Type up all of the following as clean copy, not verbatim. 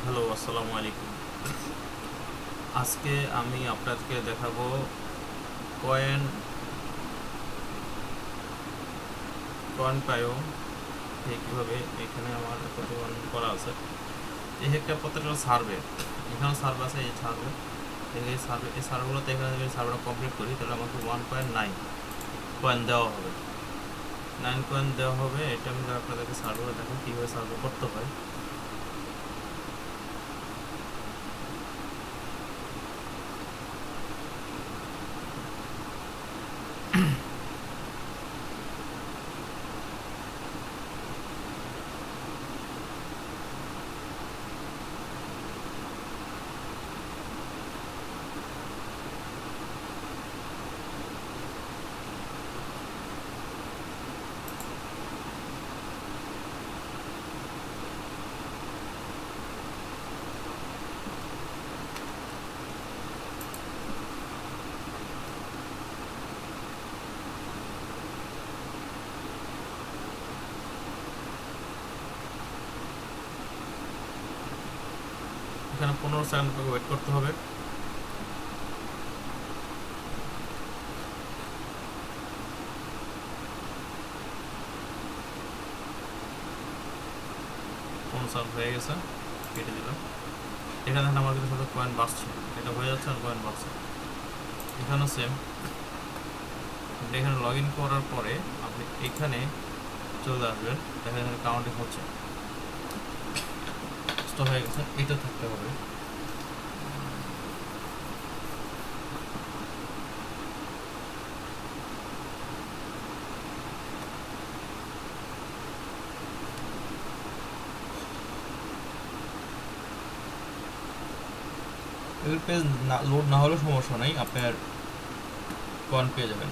Hello, আসসালামু আলাইকুম। আজকে আমি আপনাদেরকে দেখাবো কয়েন কয়েন পায়ো কীভাবে। এখানে আমার প্রতিবেদন করা আছে। এই একটা প্রত্যেকটা সার্ভে, এখানেও সার্ভে আছে। এই সার্ভেগুলোতে এখানে যদি সার্ভেটা কমপ্লিট করি তাহলে আমাকে 1.9 কয়েন দেওয়া হবে। 9 কয়েন দেওয়া হবে। এটা আমি আপনাদেরকে সার্ভে দেখো কীভাবে সার্ভে করতে হয়। এখানে 15 সেকেন্ড ওয়েট করতে হবে। কোন সার্ভ হয়ে গেছে, কেটে দিলাম। এখানে আমার কিন্তু শুধু কয়েন বাড়ছে, এটা হয়ে যাচ্ছে আর কয়েন বাড়ছে। এখানেও সেম। এখানে লগ ইন করার পরে আপনি এখানে চলে আসবেন। দেখা এখানে কাউন্টিং হচ্ছে, স্টপ হয়ে গেছে, এটা থাকতে হবে। এর পেজ লোড না হলেও সমস্যা নাই, আপনার কয়েন পেয়ে যাবেন।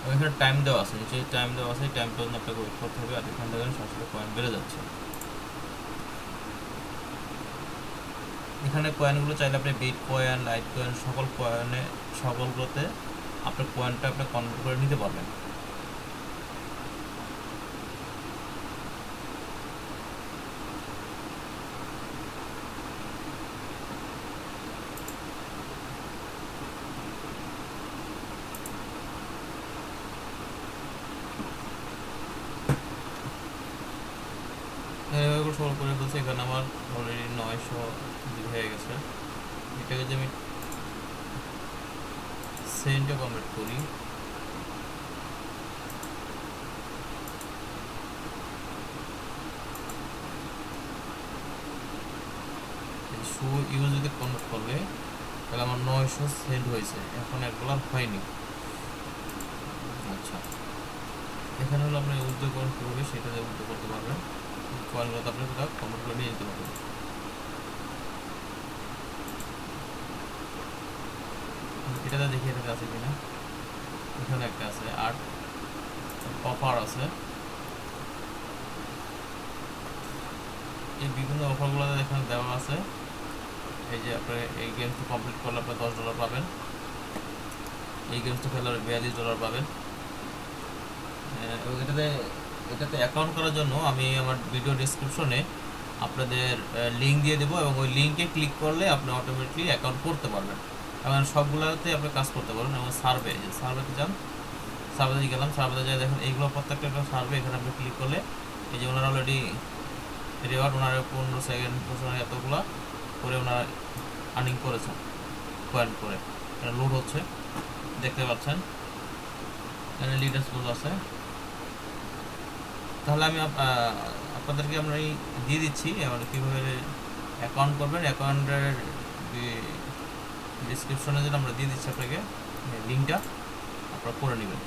এখানে টাইম দেওয়া আছে, নিচে টাইম দেওয়া আছে, টাইম পর্যন্ত আপনাকে ওয়েট করতে হবে। আর এখান থেকে সরাসরি কয়েন বেড়ে যাচ্ছে। এখানে কয়েনগুলো চাইলে আপনি বিট কয়েন, লাইট কয়েন, সকলগুলোতে আপনার কয়েনটা আপনি কনভার্ট করে নিতে পারবেন। সরল করে বলছে এখানে আমার অলরেডি 900 হয়ে গেছে। এটাকে যদি আমি সেন্টে কনভার্ট করি, ইউজ যদি কনভার্ট করলে তাহলে আমার 900 সেন্ট হয়েছে, এখন $1 হয়নি। আচ্ছা, এখানে হলো আপনি উইথড্র করেন কীভাবে, সেটা দিয়ে উইথড্র করতে পারবেন। কয়েনগুলো আপনি সেটা কনভার্ট করে নিয়ে যেতে পারবেন। এটাতে দেখি এটাতে আছে কিনা। এখানে একটা আছে, আর অফার আছে। এই বিভিন্ন অফারগুলোতে এখানে দেওয়া আছে। এই যে আপনার এই গেমসটা কমপ্লিট করলে আপনার $10 পাবেন, এই গেমসটা খেলে $42 পাবেন। এটাতে এটাতে অ্যাকাউন্ট করার জন্য আমি আমার ভিডিও ডিসক্রিপশনে আপনাদের লিঙ্ক দিয়ে দেবো, এবং ওই লিঙ্কে ক্লিক করলে আপনি অটোমেটিকলি অ্যাকাউন্ট করতে পারবেন এবং সবগুলোতে আপনি কাজ করতে পারবেন। এবং সার্ভেতে যান, সার্ভেতে গেলাম, সার্ভেতে যাই দেখেন এইগুলো প্রত্যেকটা একটা সার্ভে। এখানে আপনি ক্লিক করলে এই যে ওনারা অলরেডি রিওয়ার্ড, ওনারা 15 সেকেন্ড এতগুলো করে ওনারা আর্নিং করেছেন কয়েন করে। এটা লোড হচ্ছে, দেখতে পাচ্ছেন এখানে লিডার্সগুলো আছে। তাহলে আমি আপনাদেরকে আমরা দিয়ে দিচ্ছি এবার কীভাবে অ্যাকাউন্ট করবেন। অ্যাকাউন্টের ডিসক্রিপশনে যেন আমরা দিয়ে দিচ্ছি আপনাকে লিঙ্কটা, আপনারা করে নেবেন।